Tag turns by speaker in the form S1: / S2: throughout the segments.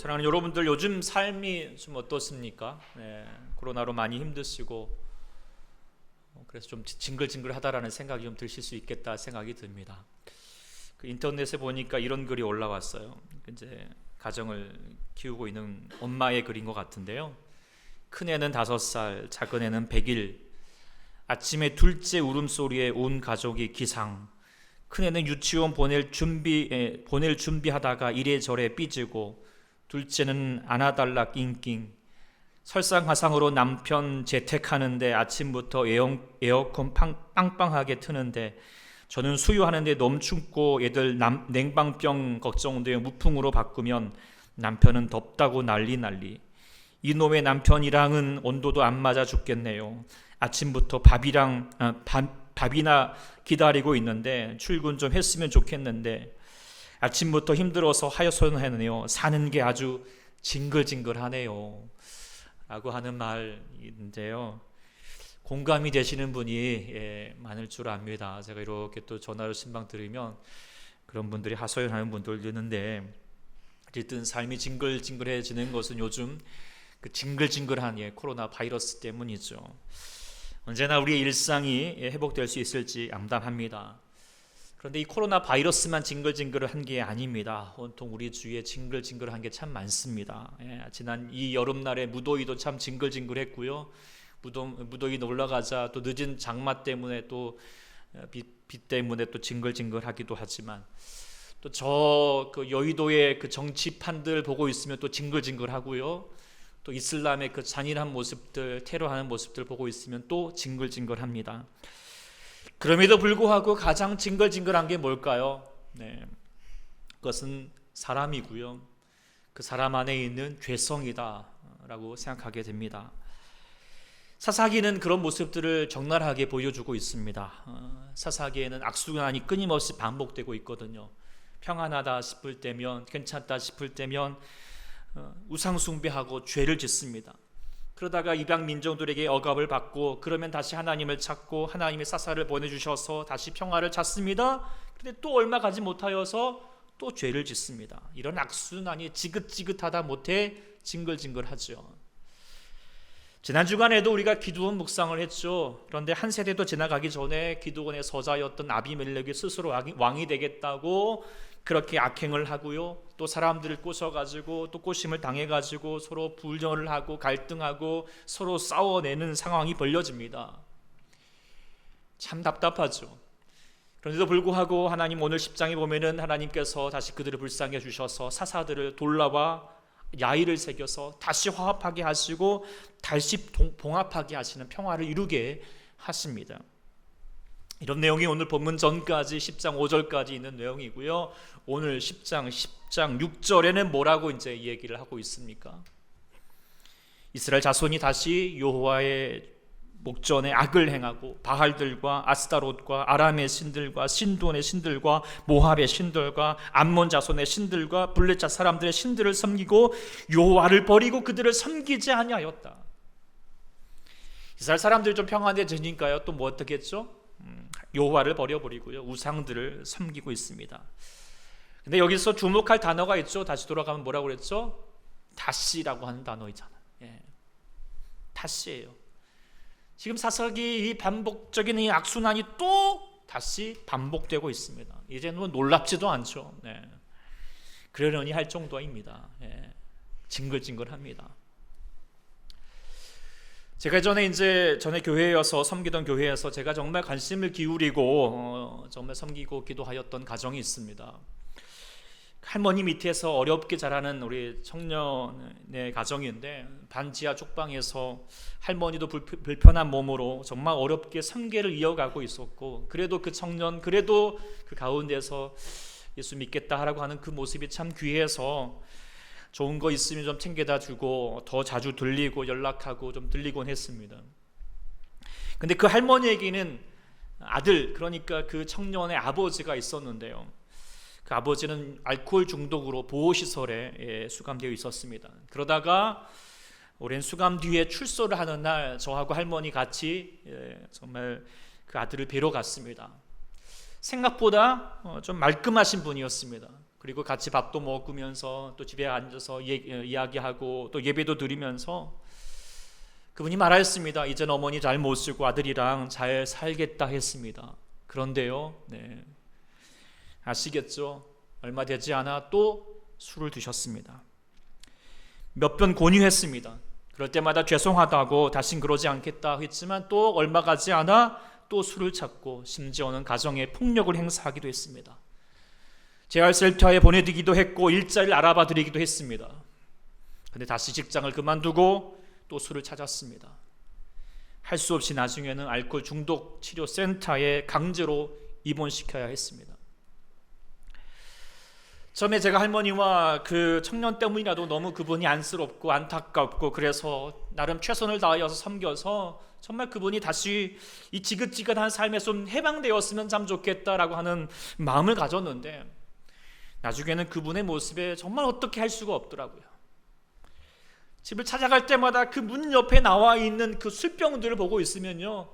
S1: 사랑하는 여러분들, 요즘 삶이 좀 어떻습니까? 코로나로 많이 힘드시고 그래서 좀 징글징글하다라는 생각이 좀 드실 수 있겠다 생각이 듭니다. 그 인터넷에 보니까 이런 글이 올라왔어요. 이제 가정을 키우고 있는 엄마의 글인 것 같은데요. 큰애는 5살, 작은애는 100일. 아침에 둘째 울음소리에 온 가족이 기상. 큰애는 유치원 보낼 준비하다가 이래저래 삐지고, 둘째는 안아달라 낑낑. 설상가상으로 남편 재택하는데 아침부터 에어컨 빵빵하게 트는데 저는 수유하는데 너무 춥고 애들 냉방병 걱정돼 무풍으로 바꾸면 남편은 덥다고 난리. 이놈의 남편이랑은 온도도 안 맞아 죽겠네요. 아침부터 밥이나 기다리고 있는데 출근 좀 했으면 좋겠는데 아침부터 힘들어서 하여선하네요. 사는 게 아주 징글징글하네요 라고 하는 말인데요. 공감이 되시는 분이 많을 줄 압니다. 제가 이렇게 또 전화로 신방 들으면 그런 분들이 하소연하는 분들도 있는데, 어쨌든 삶이 징글징글해지는 것은 요즘 그 징글징글한 코로나 바이러스 때문이죠. 언제나 우리의 일상이 회복될 수 있을지 암담합니다. 그런데 이 코로나 바이러스만 징글징글한 게 아닙니다. 온통 우리 주위에 징글징글한 게 참 많습니다. 지난 이 여름날에 무더위도 참 징글징글했고요. 무더위 올라가자 또 늦은 장마 때문에 또 비 때문에 또 징글징글하기도 하지만, 또 저 그 여의도의 그 정치판들 보고 있으면 또 징글징글하고요. 또 이슬람의 그 잔인한 모습들, 테러하는 모습들 보고 있으면 또 징글징글합니다. 그럼에도 불구하고 가장 징글징글한 게 뭘까요? 그것은 사람이고요. 그 사람 안에 있는 죄성이다라고 생각하게 됩니다. 사사기는 그런 모습들을 적나라하게 보여주고 있습니다. 사사기에는 악순환이 끊임없이 반복되고 있거든요. 평안하다 싶을 때면, 괜찮다 싶을 때면 우상 숭배하고 죄를 짓습니다. 그러다가 이방 민족들에게 억압을 받고, 그러면 다시 하나님을 찾고 하나님의 사사를 보내주셔서 다시 평화를 찾습니다. 그런데 또 얼마 가지 못하여서 또 죄를 짓습니다. 이런 악순환이 지긋지긋하다 못해 징글징글하죠. 지난 주간에도 우리가 기드온 묵상을 했죠. 그런데 한 세대도 지나가기 전에 기드온의 서자였던 아비멜렉이 스스로 왕이 되겠다고 그렇게 악행을 하고요. 또 사람들을 꼬셔가지고 또 꼬심을 당해가지고 서로 불전을 하고 갈등하고 서로 싸워내는 상황이 벌어집니다. 참 답답하죠. 그런데도 불구하고 하나님 오늘 10장에 보면은 하나님께서 다시 그들을 불쌍히 해주셔서 사사들을 돌라와 야의를 새겨서 다시 화합하게 하시고 다시 봉합하게 하시는 평화를 이루게 하십니다. 이런 내용이 오늘 본문 전까지 10장 5절까지 있는 내용이고요. 오늘 10장 6절에는 뭐라고 이제 얘기를 하고 있습니까? 이스라엘 자손이 다시 여호와의 목전에 악을 행하고 바알들과 아스타롯과 아람의 신들과 신돈의 신들과 모압의 신들과 암몬 자손의 신들과 블레셋 사람들의 신들을 섬기고 여호와를 버리고 그들을 섬기지 아니하였다. 이스라엘 사람들이 좀 평안해지니까요, 또 뭐 어떻게 했죠? 여호와를 버려버리고요, 우상들을 섬기고 있습니다. 근데 여기서 주목할 단어가 있죠. 다시 돌아가면 뭐라고 그랬죠? 다시라고 하는 단어이잖아요. 다시예요. 지금 사사기 이 반복적인 이 악순환이 또 다시 반복되고 있습니다. 이제는 놀랍지도 않죠. 그러려니 할 정도입니다. 징글징글합니다. 제가 전에 교회에서 섬기던 교회에서 제가 정말 관심을 기울이고 정말 섬기고 기도하였던 가정이 있습니다. 할머니 밑에서 어렵게 자라는 우리 청년의 가정인데, 반지하 쪽방에서 할머니도 불편한 몸으로 정말 어렵게 생계를 이어가고 있었고, 그래도 그 청년, 그래도 그 가운데서 예수 믿겠다 하라고 하는 그 모습이 참 귀해서 좋은 거 있으면 좀 챙겨다 주고 더 자주 들리고 연락하고 좀 들리곤 했습니다. 근데 그 할머니에게는 아들, 그러니까 그 청년의 아버지가 있었는데요. 그 아버지는 알코올 중독으로 보호시설에 수감되어 있었습니다. 그러다가 오랜 수감 뒤에 출소를 하는 날 저하고 할머니 같이 정말 그 아들을 뵈러 갔습니다. 생각보다 좀 말끔하신 분이었습니다. 그리고 같이 밥도 먹으면서 또 집에 앉아서 이야기하고 또 예배도 드리면서 그분이 말하였습니다. 이제는 어머니 잘 못 쓰고 아들이랑 잘 살겠다 했습니다. 그런데요, 아시겠죠? 얼마 되지 않아 또 술을 드셨습니다. 몇 번 권유했습니다. 그럴 때마다 죄송하다고 다신 그러지 않겠다 했지만 또 얼마 가지 않아 또 술을 찾고 심지어는 가정에 폭력을 행사하기도 했습니다. 재활센터에 보내드리기도 했고 일자리를 알아봐 드리기도 했습니다. 그런데 다시 직장을 그만두고 또 술을 찾았습니다. 할 수 없이 나중에는 알코올 중독 치료 센터에 강제로 입원시켜야 했습니다. 처음에 제가 할머니와 그 청년 때문이라도 너무 그분이 안쓰럽고 안타깝고 그래서 나름 최선을 다하여서 섬겨서 정말 그분이 다시 이 지긋지긋한 삶에 좀 해방되었으면 참 좋겠다라고 하는 마음을 가졌는데 나중에는 그분의 모습에 정말 어떻게 할 수가 없더라고요. 집을 찾아갈 때마다 그 문 옆에 나와 있는 그 술병들을 보고 있으면요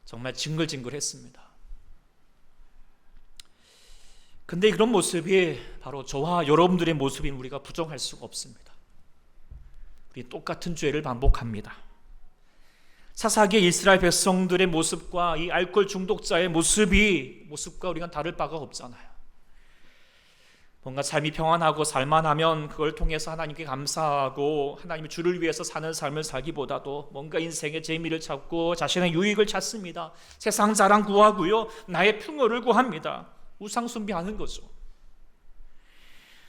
S1: 정말 징글징글했습니다. 근데 그런 모습이 바로 저와 여러분들의 모습인 우리가 부정할 수가 없습니다. 우리 똑같은 죄를 반복합니다. 사사기의 이스라엘 백성들의 모습과 이 알코올 중독자의 모습과 우리가 다를 바가 없잖아요. 뭔가 삶이 평안하고 살만하면 그걸 통해서 하나님께 감사하고 하나님의 주를 위해서 사는 삶을 살기보다도 뭔가 인생의 재미를 찾고 자신의 유익을 찾습니다. 세상 자랑 구하고요, 나의 풍요를 구합니다. 우상 숭배하는 거죠.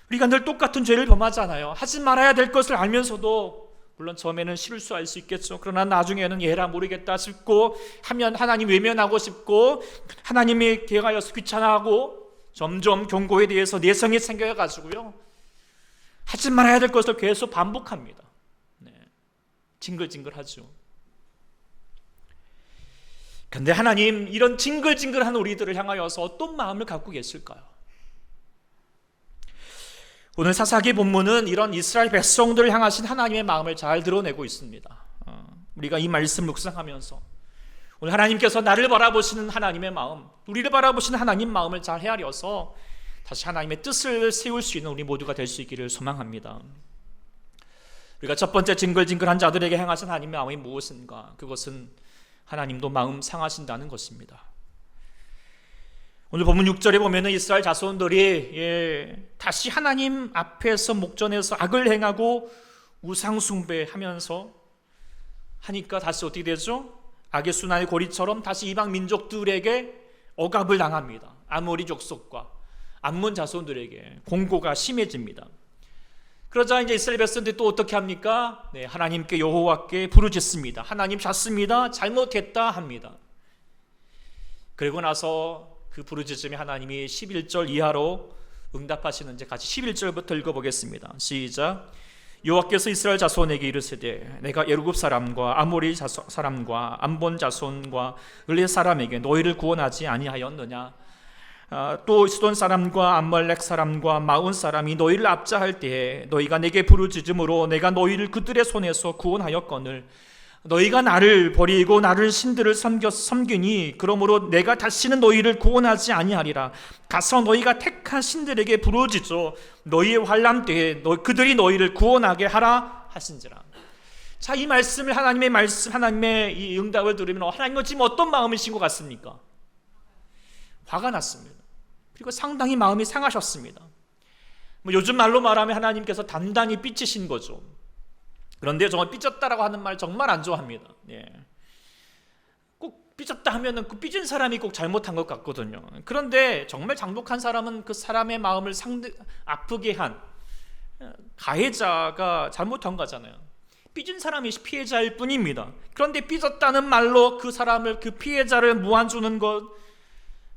S1: 우리가 늘 똑같은 죄를 범하잖아요. 하지 말아야 될 것을 알면서도 물론 처음에는 실수할 수 있겠죠. 그러나 나중에는 얘라 모르겠다 싶고 하면 하나님 외면하고 싶고 하나님이 개가여서 귀찮아하고 점점 경고에 대해서 내성이 생겨가지고요 하지 말아야 될 것을 계속 반복합니다. 징글징글하죠. 근데 하나님 이런 징글징글한 우리들을 향하여서 어떤 마음을 갖고 계실까요? 오늘 사사기 본문은 이런 이스라엘 백성들을 향하신 하나님의 마음을 잘 드러내고 있습니다. 우리가 이 말씀을 묵상하면서 오늘 하나님께서 나를 바라보시는 하나님의 마음, 우리를 바라보시는 하나님 마음을 잘 헤아려서 다시 하나님의 뜻을 세울 수 있는 우리 모두가 될 수 있기를 소망합니다. 우리가 첫 번째 징글징글한 자들에게 행하신 하나님의 마음이 무엇인가? 그것은 하나님도 마음 상하신다는 것입니다. 오늘 본문 6절에 보면 이스라엘 자손들이 다시 하나님 앞에서 목전에서 악을 행하고 우상 숭배하면서 하니까 다시 어떻게 되죠? 악의 순환의 고리처럼 다시 이방 민족들에게 억압을 당합니다. 아모리 족속과 암몬 자손들에게 공고가 심해집니다. 그러자 이제 이스라엘 백성들이 또 어떻게 합니까? 하나님께 여호와께 부르짖습니다. 하나님 잤습니다. 잘못했다 합니다. 그리고 나서 그 부르짖음에 하나님이 11절 이하로 응답하시는지 같이 11절부터 읽어보겠습니다. 시작. 여호와께서 이스라엘 자손에게 이르시되 내가 애굽 사람과 아모리 사람과 암본 자손과 을레 사람에게 너희를 구원하지 아니하였느냐? 또 시돈 사람과 암말렉 사람과 마온 사람이 너희를 압자할 때에 너희가 내게 부르짖음으로 내가 너희를 그들의 손에서 구원하였거늘 너희가 나를 버리고 나를 신들을 섬기니 그러므로 내가 다시는 너희를 구원하지 아니하리라. 가서 너희가 택한 신들에게 부르짖어 너희의 환난 때에 그들이 너희를 구원하게 하라 하신지라. 자, 이 말씀을 하나님의 이 응답을 들으면 하나님은 지금 어떤 마음이신 것 같습니까? 화가 났습니다. 그리고 상당히 마음이 상하셨습니다. 요즘 말로 말하면 하나님께서 단단히 삐치신 거죠. 그런데 정말 삐졌다라고 하는 말 정말 안 좋아합니다. 꼭 삐졌다 하면은 그 삐진 사람이 꼭 잘못한 것 같거든요. 그런데 정말 장독한 사람은 그 사람의 마음을 아프게 한 가해자가 잘못한 거잖아요. 삐진 사람이 피해자일 뿐입니다. 그런데 삐졌다는 말로 그 사람을, 그 피해자를 무한주는 것,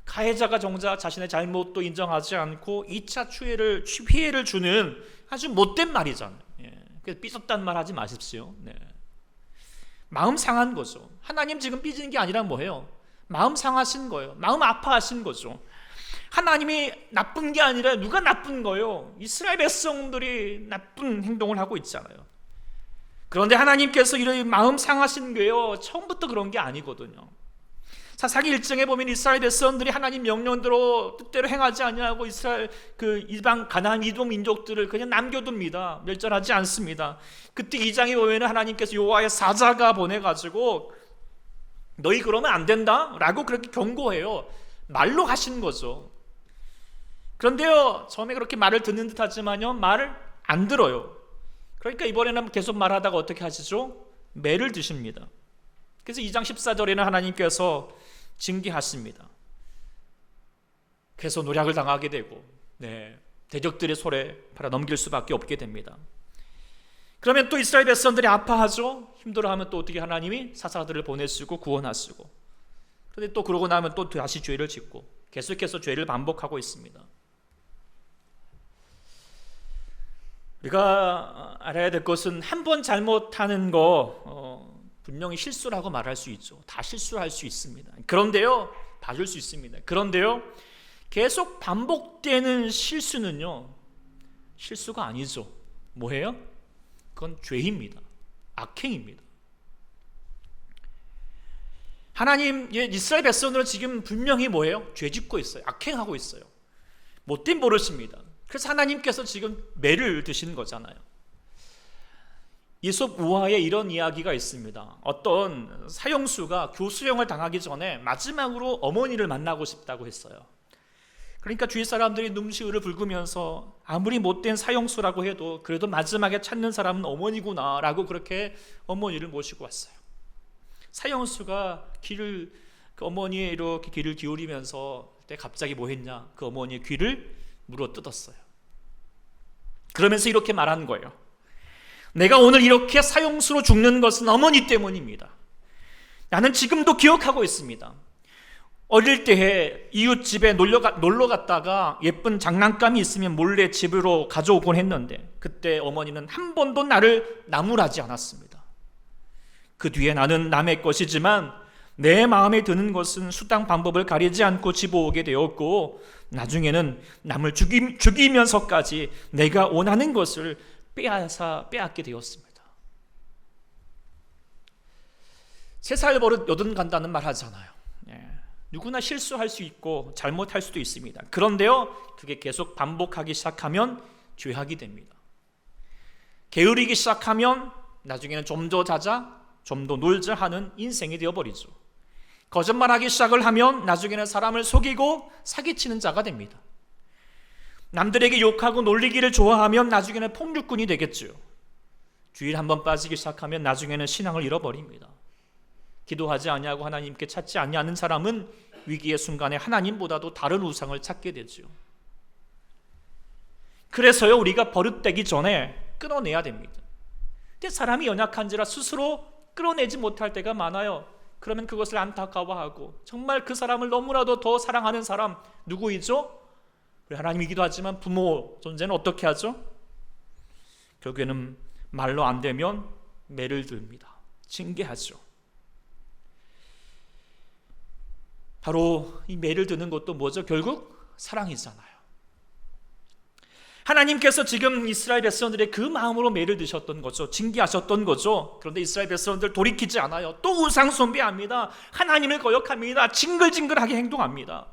S1: 가해자가 정작 자신의 잘못도 인정하지 않고 2차 피해를 주는 아주 못된 말이잖아요. 그래서 삐졌다는 말 하지 마십시오. 마음 상한 거죠. 하나님 지금 삐지는 게 아니라 뭐예요? 마음 상하신 거예요. 마음 아파하신 거죠. 하나님이 나쁜 게 아니라 누가 나쁜 거예요? 이스라엘 백성들이 나쁜 행동을 하고 있잖아요. 그런데 하나님께서 이런 마음 상하신 거예요. 처음부터 그런 게 아니거든요. 사사기 1장에 보면 이스라엘 백성들이 하나님 명령대로 뜻대로 행하지 아니하고 이스라엘 그 이방 가나안 이동 민족들을 그냥 남겨둡니다. 멸절하지 않습니다. 그때 2장에 보면 하나님께서 여호와의 사자가 보내가지고 너희 그러면 안 된다라고 그렇게 경고해요. 말로 하시는 거죠. 그런데요, 처음에 그렇게 말을 듣는 듯하지만요, 말을 안 들어요. 그러니까 이번에는 계속 말하다가 어떻게 하시죠? 매를 드십니다. 그래서 2장 14절에는 하나님께서 징계하십니다. 그래서 노략을 당하게 되고 대적들의 손에 팔아 넘길 수밖에 없게 됩니다. 그러면 또 이스라엘 백성들이 아파하죠. 힘들어하면 또 어떻게 하나님이 사사들을 보내시고 구원하시고, 그런데 또 그러고 나면 또 다시 죄를 짓고 계속해서 죄를 반복하고 있습니다. 우리가 알아야 될 것은 한 번 잘못하는 거 분명히 실수라고 말할 수 있죠. 다 실수할 수 있습니다. 그런데요, 봐줄 수 있습니다. 그런데요, 계속 반복되는 실수는요, 실수가 아니죠. 뭐예요? 그건 죄입니다. 악행입니다. 하나님, 이스라엘 백성들은 지금 분명히 뭐예요? 죄 짓고 있어요. 악행하고 있어요. 못된 버릇입니다. 그래서 하나님께서 지금 매를 드시는 거잖아요. 이솝 우화에 이런 이야기가 있습니다. 어떤 사형수가 교수형을 당하기 전에 마지막으로 어머니를 만나고 싶다고 했어요. 그러니까 주위 사람들이 눈시울을 붉으면서 아무리 못된 사형수라고 해도 그래도 마지막에 찾는 사람은 어머니구나 라고 그렇게 어머니를 모시고 왔어요. 사형수가 그 어머니의 이렇게 귀를 기울이면서 그때 갑자기 뭐 했냐? 그 어머니의 귀를 물어 뜯었어요. 그러면서 이렇게 말하는 거예요. 내가 오늘 이렇게 사형수로 죽는 것은 어머니 때문입니다. 나는 지금도 기억하고 있습니다. 어릴 때 이웃집에 놀러 갔다가 예쁜 장난감이 있으면 몰래 집으로 가져오곤 했는데 그때 어머니는 한 번도 나를 나무라지 않았습니다. 그 뒤에 나는 남의 것이지만 내 마음에 드는 것은 수단 방법을 가리지 않고 집어오게 되었고, 나중에는 남을 죽이면서까지 내가 원하는 것을 빼앗게 되었습니다. 3살 버릇 여든 간다는 말 하잖아요. 누구나 실수할 수 있고 잘못할 수도 있습니다. 그런데요, 그게 계속 반복하기 시작하면 죄악이 됩니다. 게으르기 시작하면 나중에는 좀 더 자자, 좀 더 놀자 하는 인생이 되어버리죠. 거짓말하기 시작을 하면 나중에는 사람을 속이고 사기치는 자가 됩니다. 남들에게 욕하고 놀리기를 좋아하면 나중에는 폭력꾼이 되겠죠. 주일 한번 빠지기 시작하면 나중에는 신앙을 잃어버립니다. 기도하지 아니하고 하나님께 찾지 아니하는 사람은 위기의 순간에 하나님보다도 다른 우상을 찾게 되죠. 그래서요, 우리가 버릇되기 전에 끊어내야 됩니다. 근데 사람이 연약한지라 스스로 끌어내지 못할 때가 많아요. 그러면 그것을 안타까워하고 정말 그 사람을 너무나도 더 사랑하는 사람 누구이죠? 우리 하나님이기도 하지만 부모 존재는 어떻게 하죠? 결국에는 말로 안 되면 매를 듭니다. 징계하죠. 바로 이 매를 드는 것도 뭐죠? 결국 사랑이잖아요. 하나님께서 지금 이스라엘 백성들의 그 마음으로 매를 드셨던 거죠. 징계하셨던 거죠. 그런데 이스라엘 백성들 돌이키지 않아요. 또 우상 숭배합니다. 하나님을 거역합니다. 징글징글하게 행동합니다.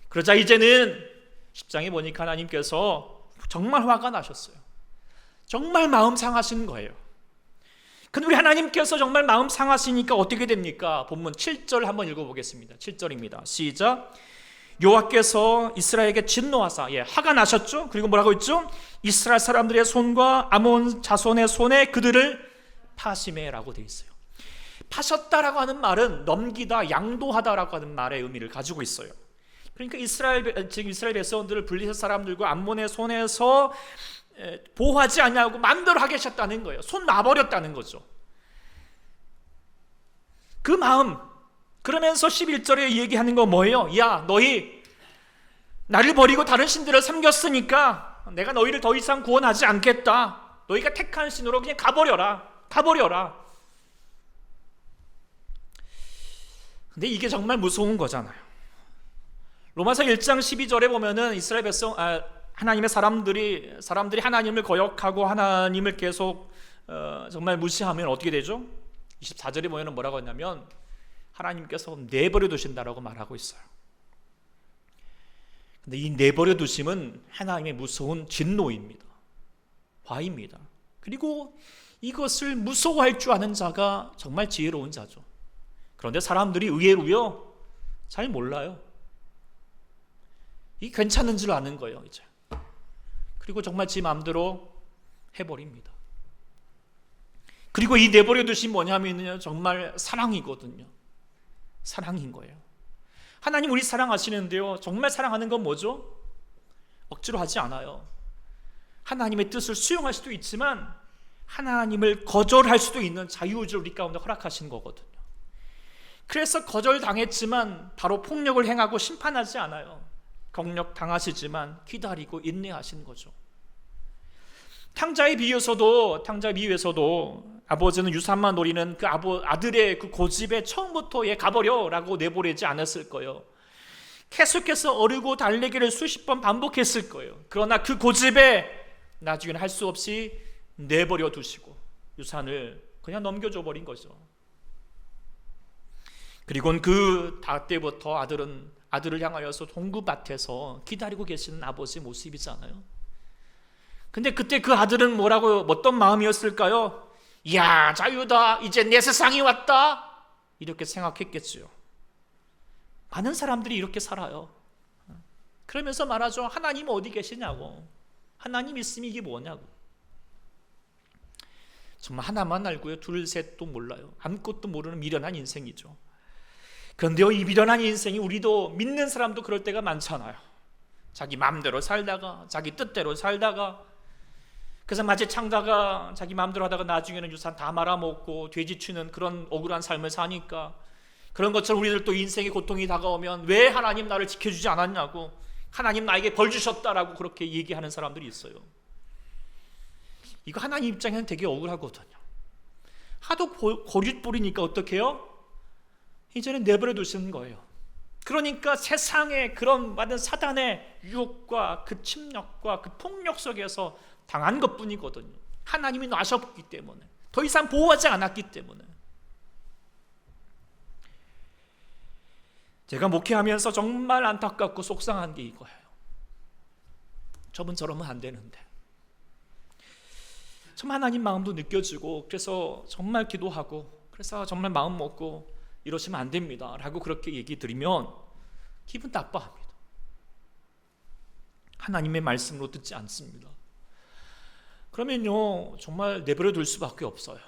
S1: 그러자 이제는 10장에 보니까 하나님께서 정말 화가 나셨어요. 정말 마음 상하신 거예요. 근데 우리 하나님께서 정말 마음 상하시니까 어떻게 됩니까? 본문 7절 한번 읽어보겠습니다. 7절입니다. 시작. 여호와께서 이스라엘에게 진노하사, 화가 나셨죠? 그리고 뭐라고 했죠? 이스라엘 사람들의 손과 아몬 자손의 손에 그들을 파심해라고 되어 있어요. 파셨다라고 하는 말은 넘기다, 양도하다라고 하는 말의 의미를 가지고 있어요. 그러니까 지금 이스라엘 백성들을 블레셋 사람들과 암몬의 손에서 보호하지 않냐고 마음대로 하게 하셨다는 거예요. 손 놔버렸다는 거죠. 그 마음, 그러면서 11절에 얘기하는 거 뭐예요? 야, 너희 나를 버리고 다른 신들을 섬겼으니까 내가 너희를 더 이상 구원하지 않겠다. 너희가 택한 신으로 그냥 가버려라. 근데 이게 정말 무서운 거잖아요. 로마서 1장 12절에 보면은 이스라엘 백성, 하나님의 사람들이 하나님을 거역하고 하나님을 계속 정말 무시하면 어떻게 되죠? 24절에 보면은 뭐라고 했냐면 하나님께서 내버려 두신다라고 말하고 있어요. 근데 이 내버려 두심은 하나님의 무서운 진노입니다. 화입니다. 그리고 이것을 무서워할 줄 아는 자가 정말 지혜로운 자죠. 그런데 사람들이 의외로요 잘 몰라요. 이게 괜찮은 줄 아는 거예요 이제. 그리고 정말 지 마음대로 해버립니다. 그리고 이 내버려 두심 뭐냐면요 정말 사랑이거든요. 사랑인 거예요. 하나님 우리 사랑하시는데요 정말 사랑하는 건 뭐죠? 억지로 하지 않아요. 하나님의 뜻을 수용할 수도 있지만 하나님을 거절할 수도 있는 자유의지를 우리 가운데 허락하신 거거든요. 그래서 거절당했지만 바로 폭력을 행하고 심판하지 않아요. 경력 당하시지만 기다리고 인내하시는 거죠. 탕자의 비유에서도 아버지는 유산만 노리는 그 아들의 그 고집에 처음부터 얘 가버려 라고 내보내지 않았을 거예요. 계속해서 어르고 달래기를 수십 번 반복했을 거예요. 그러나 그 고집에 나중에는 할 수 없이 내버려 두시고 유산을 그냥 넘겨줘 버린 거죠. 그리고는 그 때부터 아들을 향하여서 동구밭에서 기다리고 계시는 아버지 모습이잖아요. 근데 그때 그 아들은 어떤 마음이었을까요? 이야 자유다, 이제 내 세상이 왔다, 이렇게 생각했겠죠. 많은 사람들이 이렇게 살아요. 그러면서 말하죠. 하나님 어디 계시냐고. 하나님 있으면 이게 뭐냐고. 정말 하나만 알고요 둘 셋도 몰라요. 아무것도 모르는 미련한 인생이죠. 그런데요 이 미련한 인생이 우리도 믿는 사람도 그럴 때가 많잖아요. 자기 마음대로 살다가 자기 뜻대로 살다가 그래서 마치 창자가 자기 마음대로 하다가 나중에는 유산 다 말아먹고 돼지치는 그런 억울한 삶을 사니까 그런 것처럼 우리들도 인생의 고통이 다가오면 왜 하나님 나를 지켜주지 않았냐고, 하나님 나에게 벌 주셨다라고 그렇게 얘기하는 사람들이 있어요. 이거 하나님 입장에는 되게 억울하거든요. 하도 고집부리니까 어떻게 해요? 이제는 내버려 두시는 거예요. 그러니까 세상의 그런 많은 사단의 유혹과 그 침략과 그 폭력 속에서 당한 것뿐이거든요. 하나님이 놔셨기 때문에, 더 이상 보호하지 않았기 때문에. 제가 목회하면서 정말 안타깝고 속상한 게 이거예요. 저분처럼은 안 되는데 참 하나님 마음도 느껴지고, 그래서 정말 기도하고, 그래서 정말 마음 먹고 이러시면 안 됩니다 라고 그렇게 얘기 드리면 기분 나빠합니다. 하나님의 말씀으로 듣지 않습니다. 그러면요 정말 내버려 둘 수밖에 없어요.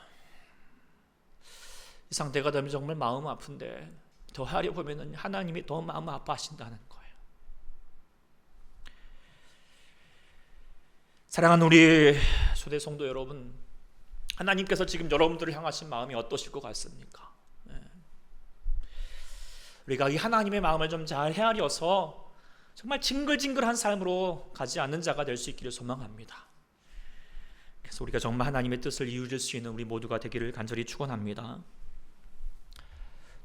S1: 이 상태가 되면 정말 마음 아픈데 더 하려 보면 하나님이 더 마음 아파하신다는 거예요. 사랑하는 우리 초대 성도 여러분, 하나님께서 지금 여러분들을 향하신 마음이 어떠실 것 같습니까? 우리가 이 하나님의 마음을 좀 잘 헤아려서 정말 징글징글한 삶으로 가지 않는 자가 될 수 있기를 소망합니다. 그래서 우리가 정말 하나님의 뜻을 이루어질 수 있는 우리 모두가 되기를 간절히 축원합니다.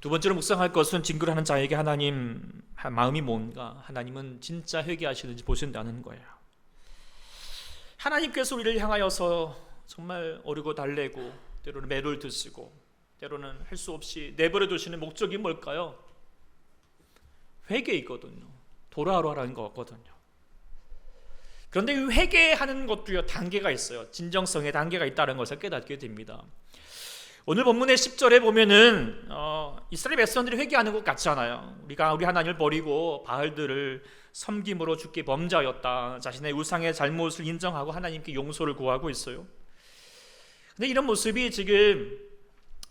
S1: 두 번째로 묵상할 것은 징글하는 자에게 하나님 마음이 뭔가, 하나님은 진짜 회개하시는지 보신다는 거예요. 하나님께서 우리를 향하여서 정말 어르고 달래고 때로는 매를 드시고 때로는 할 수 없이 내버려 두시는 목적이 뭘까요? 회개이거든요. 돌아오라는 거거든요. 그런데 이 회개하는 것도요 단계가 있어요. 진정성의 단계가 있다는 것을 깨닫게 됩니다. 오늘 본문의 10절에 보면은 이스라엘 백성들이 회개하는 것 같잖아요. 우리 하나님을 버리고 바알들을 섬김으로 주께 범죄하였다, 자신의 우상의 잘못을 인정하고 하나님께 용서를 구하고 있어요. 근데 이런 모습이 지금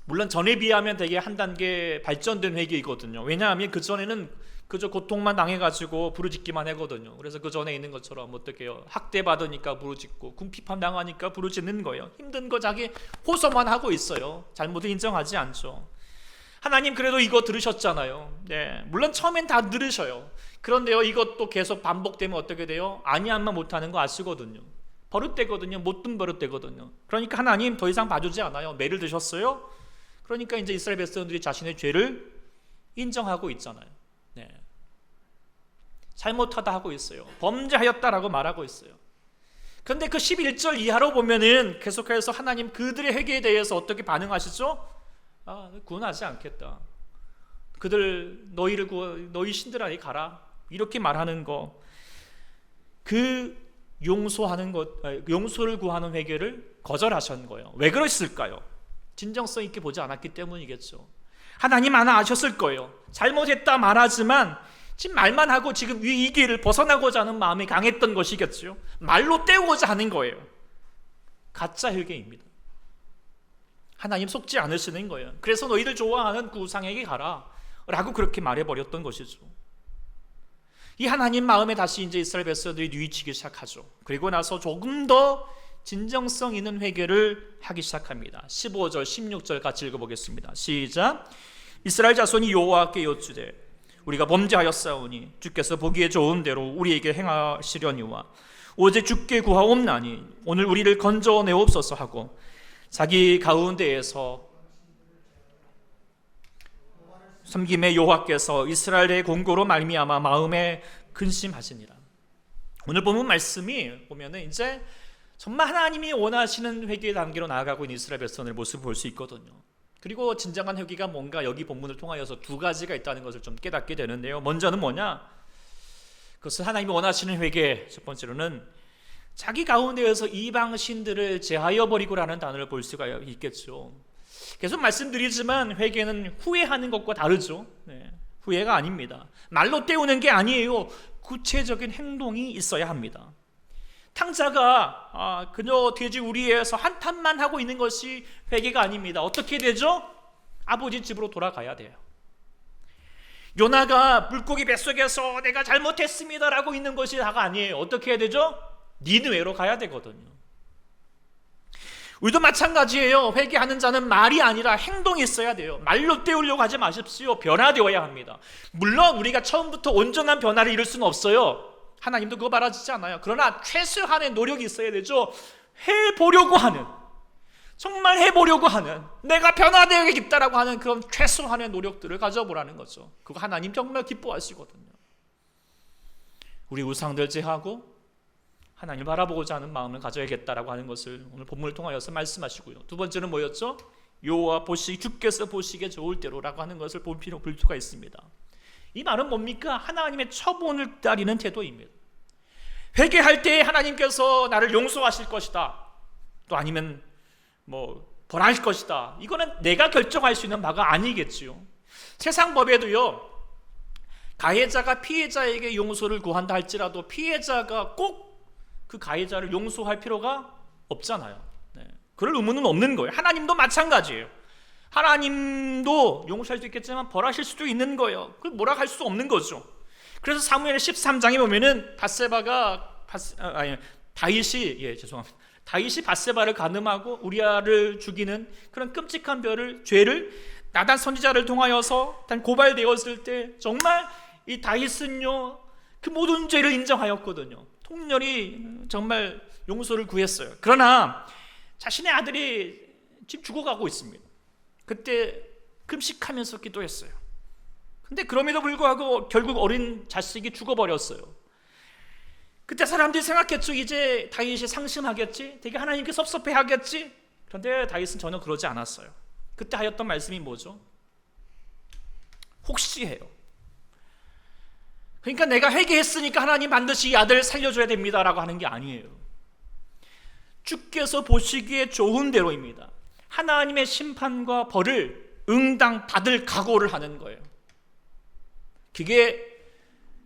S1: 물론 전에 비하면 되게 한 단계 발전된 회개이거든요. 왜냐하면 그 전에는 그저 고통만 당해가지고 부르짖기만 하거든요. 그래서 그 전에 있는 것처럼 어떻게 해요? 학대받으니까 부르짖고 궁핍함 당하니까 부르짖는 거예요. 힘든 거 자기 호소만 하고 있어요. 잘못을 인정하지 않죠. 하나님 그래도 이거 들으셨잖아요. 네, 물론 처음엔 다 들으셔요. 그런데요 이것도 계속 반복되면 어떻게 돼요? 아니함만 못하는 거 아시거든요. 버릇되거든요. 못된 버릇되거든요. 그러니까 하나님 더 이상 봐주지 않아요. 매를 드셨어요? 그러니까 이제 이스라엘 백성들이 자신의 죄를 인정하고 있잖아요. 네. 잘못하다 하고 있어요. 범죄하였다라고 말하고 있어요. 그런데 그 11절 이하로 보면은 계속해서 하나님 그들의 회개에 대해서 어떻게 반응하시죠? 구원하지 않겠다. 그들 너희 신들아에 가라 이렇게 말하는 거, 그 용서를 구하는 회개를 거절하신 거예요. 왜 그랬을까요? 진정성 있게 보지 않았기 때문이겠죠. 하나님 하나 아셨을 거예요. 잘못했다 말하지만 지금 말만 하고 지금 이 길을 벗어나고자 하는 마음이 강했던 것이겠죠. 말로 때우고자 하는 거예요. 가짜 회개입니다. 하나님 속지 않으시는 거예요. 그래서 너희들 좋아하는 그 우상에게 가라 라고 그렇게 말해버렸던 것이죠. 이 하나님 마음에 다시 이제 이스라엘 백성들이 뉘우치기 시작하죠. 그리고 나서 조금 더 진정성 있는 회개를 하기 시작합니다. 15절 16절 같이 읽어보겠습니다. 시작. 이스라엘 자손이 여호와께 여쭈되 우리가 범죄하였사오니 주께서 보기에 좋은 대로 우리에게 행하시려니와 오직 주께 구하옵나니 오늘 우리를 건져내옵소서 하고 자기 가운데에서 섬김의 여호와께서 이스라엘의 공고로 말미암아 마음에 근심하시니라. 오늘 보면 말씀이 보면은 이제 정말 하나님이 원하시는 회개의 단계로 나아가고 있는 이스라엘 백성의 모습을 볼 수 있거든요. 그리고 진정한 회개가 뭔가 여기 본문을 통하여서 두 가지가 있다는 것을 좀 깨닫게 되는데요. 먼저는 뭐냐? 그것은 하나님이 원하시는 회개. 첫 번째로는 자기 가운데에서 이방 신들을 제하여 버리고라는 단어를 볼 수가 있겠죠. 계속 말씀드리지만 회개는 후회하는 것과 다르죠. 후회가 아닙니다. 말로 때우는 게 아니에요. 구체적인 행동이 있어야 합니다. 탕자가 그저 돼지 우리에서 한탄만 하고 있는 것이 회개가 아닙니다. 어떻게 되죠? 아버지 집으로 돌아가야 돼요. 요나가 물고기 뱃속에서 내가 잘못했습니다 라고 있는 것이 다가 아니에요. 어떻게 해야 되죠? 니느웨로 가야 되거든요. 우리도 마찬가지예요. 회개하는 자는 말이 아니라 행동이 있어야 돼요. 말로 때우려고 하지 마십시오. 변화되어야 합니다. 물론 우리가 처음부터 온전한 변화를 이룰 수는 없어요. 하나님도 그거 바라시지 않아요. 그러나 최소한의 노력이 있어야 되죠. 해보려고 하는, 정말 해보려고 하는, 내가 변화되어야겠다라고 하는 그런 최소한의 노력들을 가져보라는 거죠. 그거 하나님 정말 기뻐하시거든요. 우리 우상들 제하고 하나님을 바라보고자 하는 마음을 가져야겠다라고 하는 것을 오늘 본문을 통하여서 말씀하시고요. 두 번째는 뭐였죠? 여호와 주께서 보시기에 좋을 대로라고 하는 것을 볼 필요가 있습니다. 이 말은 뭡니까? 하나님의 처분을 따르는 태도입니다. 회개할 때 하나님께서 나를 용서하실 것이다, 또 아니면 벌할 것이다, 이거는 내가 결정할 수 있는 바가 아니겠지요. 세상 법에도요, 가해자가 피해자에게 용서를 구한다 할지라도 피해자가 꼭 그 가해자를 용서할 필요가 없잖아요. 그럴 의무는 없는 거예요. 하나님도 마찬가지예요. 하나님도 용서할 수 있겠지만 벌하실 수도 있는 거예요. 그걸 뭐라 할 수 없는 거죠. 그래서 사무엘 13장에 보면은 다윗이 밧세바를 간음하고 우리아를 죽이는 그런 끔찍한 죄를 나단 선지자를 통하여서 고발되었을 때 정말 이 다윗은요 그 모든 죄를 인정하였거든요. 통렬히 정말 용서를 구했어요. 그러나 자신의 아들이 지금 죽어가고 있습니다. 그때 금식하면서 기도했어요. 근데 그럼에도 불구하고 결국 어린 자식이 죽어버렸어요. 그때 사람들이 생각했죠. 이제 다윗이 상심하겠지, 되게 하나님께 섭섭해하겠지. 그런데 다윗은 전혀 그러지 않았어요. 그때 하였던 말씀이 뭐죠? 혹시 해요. 그러니까 내가 회개했으니까 하나님 반드시 이 아들 살려줘야 됩니다 라고 하는 게 아니에요. 주께서 보시기에 좋은 대로입니다. 하나님의 심판과 벌을 응당 받을 각오를 하는 거예요. 그게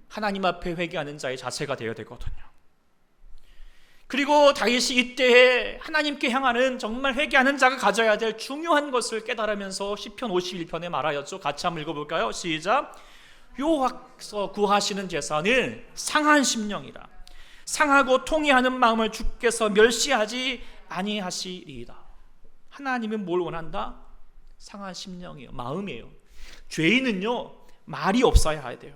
S1: 하나님 앞에 회개하는 자의 자세가 되어야 되거든요. 그리고 다윗이 이때에 하나님께 향하는 정말 회개하는 자가 가져야 될 중요한 것을 깨달으면서 시편 51편에 말하였죠. 같이 한번 읽어볼까요? 시작. 여호와께서 구하시는 제사는 상한 심령이라. 상하고 통회하는 마음을 주께서 멸시하지 아니하시리이다. 하나님은 뭘 원한다? 상한 심령이에요. 마음이에요. 죄인은요 말이 없어야 돼요.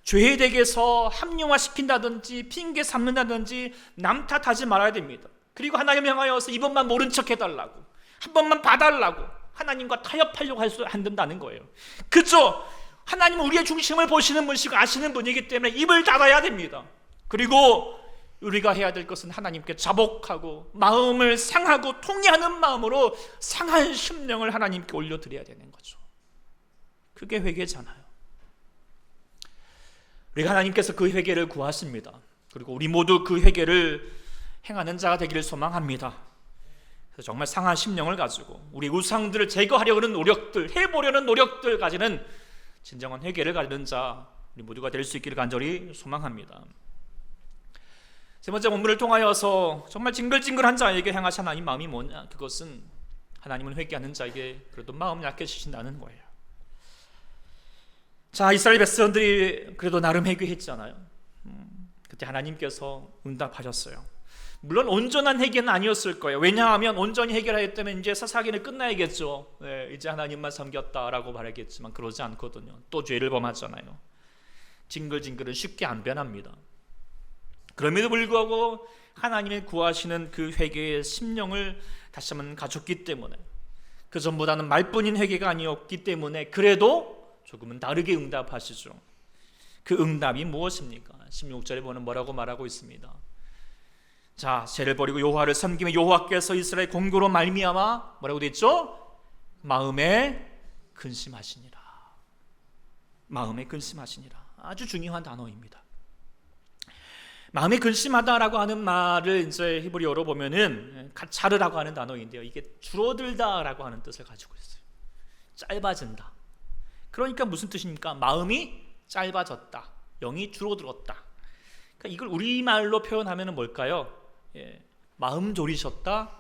S1: 죄에 대해서 합리화시킨다든지 핑계 삼는다든지 남 탓하지 말아야 됩니다. 그리고 하나님 향하여서 이번만 모른 척 해달라고, 한 번만 봐달라고 하나님과 타협하려고 안 된다는 거예요. 그죠? 하나님은 우리의 중심을 보시는 분이시고 아시는 분이기 때문에 입을 닫아야 됩니다. 그리고 우리가 해야 될 것은 하나님께 자복하고 마음을 상하고 통회하는 마음으로 상한 심령을 하나님께 올려드려야 되는 거죠. 그게 회개잖아요. 우리 하나님께서 그 회개를 구하십니다. 그리고 우리 모두 그 회개를 행하는 자가 되기를 소망합니다. 그래서 정말 상한 심령을 가지고 우리 우상들을 제거하려는 노력들, 해보려는 노력들 가지는 진정한 회개를 가지는 자 우리 모두가 될 수 있기를 간절히 소망합니다. 세 번째 본문을 통하여서 정말 징글징글한 자에게 행하신 하나님 마음이 뭐냐? 그것은 하나님은 회개하는 자에게 그래도 마음 약해지신다는 거예요. 자, 이스라엘 백성들이 그래도 나름 회개했잖아요. 그때 하나님께서 응답하셨어요. 물론 온전한 회개는 아니었을 거예요. 왜냐하면 온전히 해결하였다면 이제 사사기는 끝나야겠죠. 네, 이제 하나님만 섬겼다라고 말하겠지만 그러지 않거든요. 또 죄를 범하잖아요. 징글징글은 쉽게 안 변합니다. 그럼에도 불구하고 하나님의 구하시는 그 회개의 심령을 다시 한번 가졌기 때문에, 그 전보다는 말뿐인 회개가 아니었기 때문에 그래도 조금은 다르게 응답하시죠. 그 응답이 무엇입니까? 16절에 보면 뭐라고 말하고 있습니다. 자, 죄를 버리고 여호와를 섬기며 여호와께서 이스라엘 공교로 말미암아 뭐라고 되어 있죠? 마음에 근심하시니라. 마음에 근심하시니라. 아주 중요한 단어입니다. 마음에 근심하다라고 하는 말을 이제 히브리어로 보면은 가차르라고 하는 단어인데요. 이게 줄어들다라고 하는 뜻을 가지고 있어요. 짧아진다. 그러니까 무슨 뜻입니까? 마음이 짧아졌다. 영이 줄어들었다. 그러니까 이걸 우리말로 표현하면 뭘까요? 마음 졸이셨다,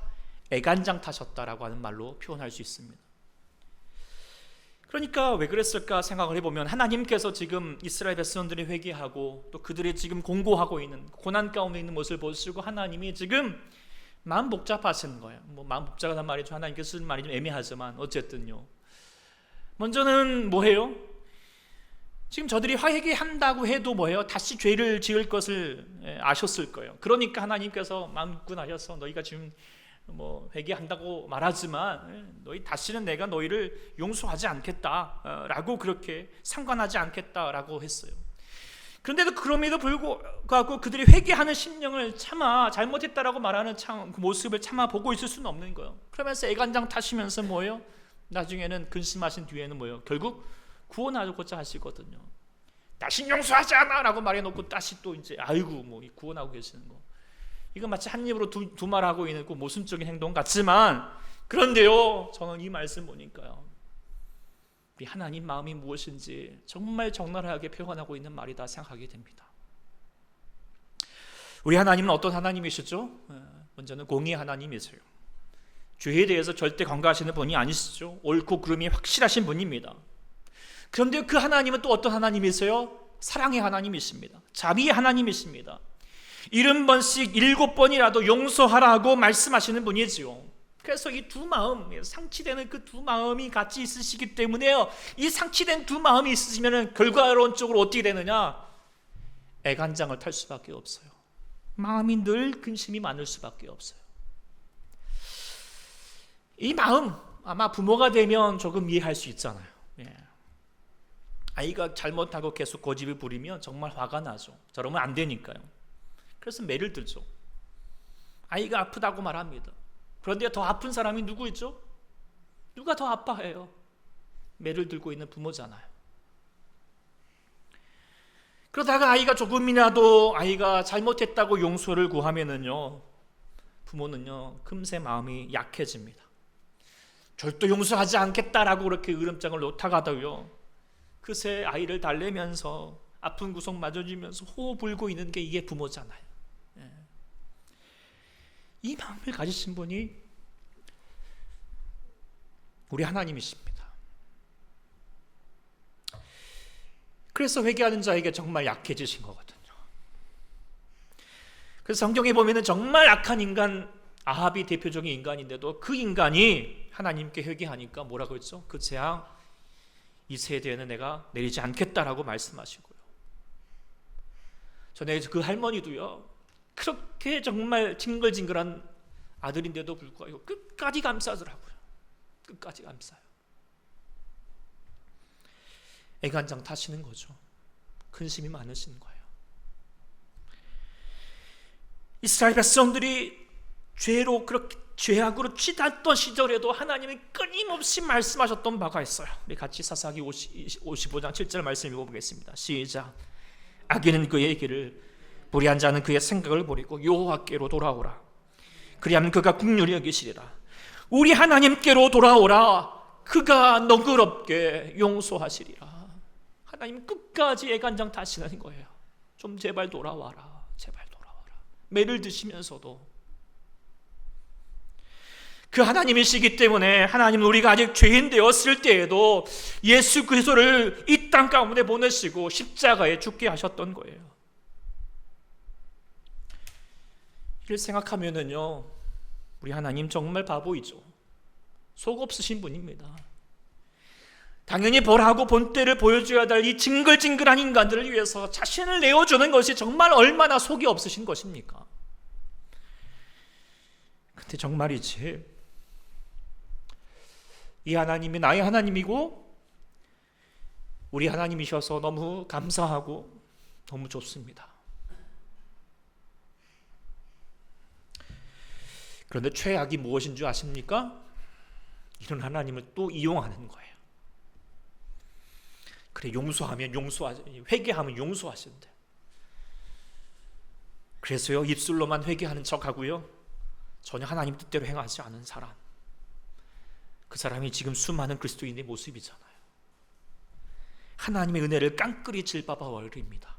S1: 애간장 타셨다라고 하는 말로 표현할 수 있습니다. 그러니까 왜 그랬을까 생각을 해보면 하나님께서 지금 이스라엘 백성들이 회개하고 또 그들이 지금 공고하고 있는 고난 가운데 있는 모습을 보시고 하나님이 지금 마음 복잡하시는 거예요. 뭐 마음 복잡하다는 말이죠. 하나님께서 쓰는 말이 좀 애매하지만 어쨌든요. 먼저는 뭐예요? 지금 저들이 회개한다고 해도 뭐예요? 다시 죄를 지을 것을 아셨을 거예요. 그러니까 하나님께서 마음 굳건하셔서 너희가 지금 뭐 회개한다고 말하지만 너희 다시는 내가 너희를 용서하지 않겠다라고 그렇게 상관하지 않겠다라고 했어요. 그런데도 그럼에도 불구하고 그들이 회개하는 심령을 참아 잘못했다라고 말하는 그 모습을 참아 보고 있을 수는 없는 거예요. 그러면서 애간장 타시면서 뭐예요? 나중에는 근심하신 뒤에는 뭐예요? 결국 구원하고자 하시거든요. 다시 용서하지 않아라고 말해놓고 다시 또 이제 아이고 뭐 구원하고 계시는 거. 이거 마치 한 입으로 두 말하고 있는 그 모순적인 행동 같지만 그런데요, 저는 이 말씀 보니까요, 우리 하나님 마음이 무엇인지 정말 적나라하게 표현하고 있는 말이다 생각하게 됩니다. 우리 하나님은 어떤 하나님이시죠? 먼저는 공의 하나님이세요. 죄에 대해서 절대 관가하시는 분이 아니시죠. 옳고 그름이 확실하신 분입니다. 그런데 그 하나님은 또 어떤 하나님이세요? 사랑의 하나님이십니다. 자비의 하나님이십니다. 70번씩 7번이라도 용서하라고 말씀하시는 분이지요. 그래서 이 두 마음, 상치되는 그 두 마음이 같이 있으시기 때문에요, 이 상치된 두 마음이 있으시면 결과론적으로 어떻게 되느냐? 애간장을 탈 수밖에 없어요. 마음이 늘 근심이 많을 수밖에 없어요. 이 마음 아마 부모가 되면 조금 이해할 수 있잖아요. 아이가 잘못하고 계속 고집을 부리면 정말 화가 나죠. 저러면 안 되니까요. 그래서 매를 들죠. 아이가 아프다고 말합니다. 그런데 더 아픈 사람이 누구 있죠? 누가 더 아파해요? 매를 들고 있는 부모잖아요. 그러다가 아이가 조금이라도 아이가 잘못했다고 용서를 구하면은요, 부모는요 금세 마음이 약해집니다. 절대 용서하지 않겠다라고 그렇게 으름장을 놓다가도요, 그새 아이를 달래면서 아픈 구석 맞아주면서 호흡 불고 있는 게 이게 부모잖아요. 이 마음을 가지신 분이 우리 하나님이십니다. 그래서 회개하는 자에게 정말 약해지신 거거든요. 그래서 성경에 보면은 정말 악한 인간 아합이 대표적인 인간인데도 그 인간이 하나님께 회개하니까 뭐라고 했죠? 그 재앙 이 세대에는 내가 내리지 않겠다라고 말씀하시고요. 전에 그 할머니도요, 그렇게 정말 징글징글한 아들인데도 불구하고 끝까지 감싸더라고요. 끝까지 감싸요. 애간장 타시는 거죠. 근심이 많으신 거예요. 이스라엘 백성들이 죄로 그렇게 죄악으로 치닫던 시절에도 하나님이 끊임없이 말씀하셨던 바가 있어요. 우리 같이 사사기 55장 7절 말씀 읽어보겠습니다. 시작. 악인은 그의 길을, 불의한 자는 그의 생각을 버리고 여호와께로 돌아오라. 그리하면 그가 긍휼히 여기시리라. 우리 하나님께로 돌아오라. 그가 너그럽게 용서하시리라. 하나님 끝까지 애간장 타시는 거예요. 좀 제발 돌아와라. 제발 돌아와라. 매를 드시면서도 그 하나님이시기 때문에 하나님은 우리가 아직 죄인 되었을 때에도 예수 그리스도를 이 땅 가운데 보내시고 십자가에 죽게 하셨던 거예요. 이를 생각하면은요, 우리 하나님 정말 바보이죠. 속 없으신 분입니다. 당연히 벌하고 본때를 보여줘야 될 이 징글징글한 인간들을 위해서 자신을 내어주는 것이 정말 얼마나 속이 없으신 것입니까? 근데 정말이지, 이 하나님이 나의 하나님이고 우리 하나님이셔서 너무 감사하고 너무 좋습니다. 그런데 최악이 무엇인 줄 아십니까? 이런 하나님을 또 이용하는 거예요. 그래, 용서하면 회개하면 용서하신대. 그래서요, 입술로만 회개하는 척하고요, 전혀 하나님 뜻대로 행하지 않은 사람, 그 사람이 지금 수많은 그리스도인의 모습이잖아요. 하나님의 은혜를 깡그리 질바버립니다.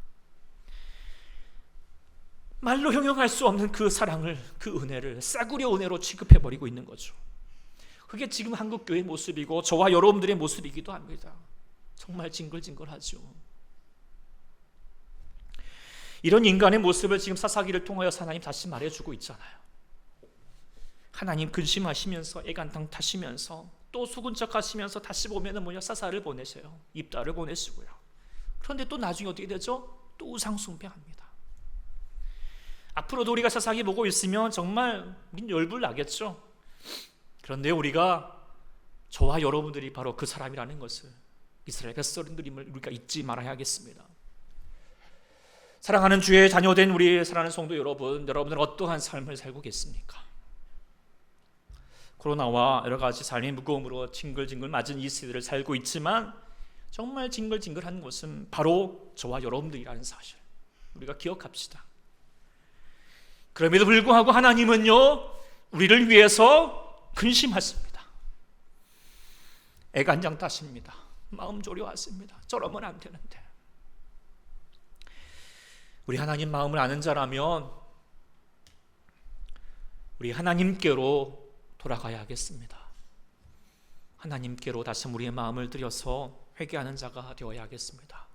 S1: 말로 형용할 수 없는 그 사랑을, 그 은혜를 싸구려 은혜로 취급해버리고 있는 거죠. 그게 지금 한국교회의 모습이고 저와 여러분들의 모습이기도 합니다. 정말 징글징글하죠. 이런 인간의 모습을 지금 사사기를 통하여 하나님 다시 말해주고 있잖아요. 하나님 근심하시면서 애간탕 타시면서 또 속은 척 하시면서 다시 보면은 사사를 보내세요. 입다를 보내시고요. 그런데 또 나중에 어떻게 되죠? 또 우상숭배합니다. 앞으로도 우리가 사사기 보고 있으면 정말 열불 나겠죠. 그런데 우리가, 저와 여러분들이 바로 그 사람이라는 것을, 이스라엘 백성들임을 우리가 잊지 말아야겠습니다. 사랑하는 주의 자녀된 우리 사랑하는 성도 여러분들은 어떠한 삶을 살고 계십니까? 코로나와 여러 가지 삶의 무거움으로 징글징글 맞은 이 시대를 살고 있지만 정말 징글징글한 것은 바로 저와 여러분들이라는 사실, 우리가 기억합시다. 그럼에도 불구하고 하나님은요, 우리를 위해서 근심하십니다. 애간장 타십니다. 마음 졸여하십니다. 저러면 안 되는데. 우리 하나님 마음을 아는 자라면 우리 하나님께로 돌아가야 하겠습니다. 하나님께로 다시 우리의 마음을 들여서 회개하는 자가 되어야 하겠습니다.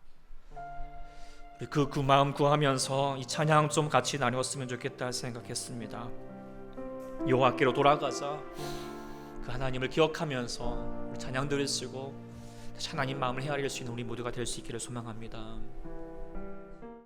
S1: 그 마음 구하면서 이 찬양 좀 같이 나눴으면 좋겠다 생각했습니다. 여호와께로 돌아가자, 그 하나님을 기억하면서 찬양 들으시고 하나님 마음을 헤아릴 수 있는 우리 모두가 될 수 있기를 소망합니다.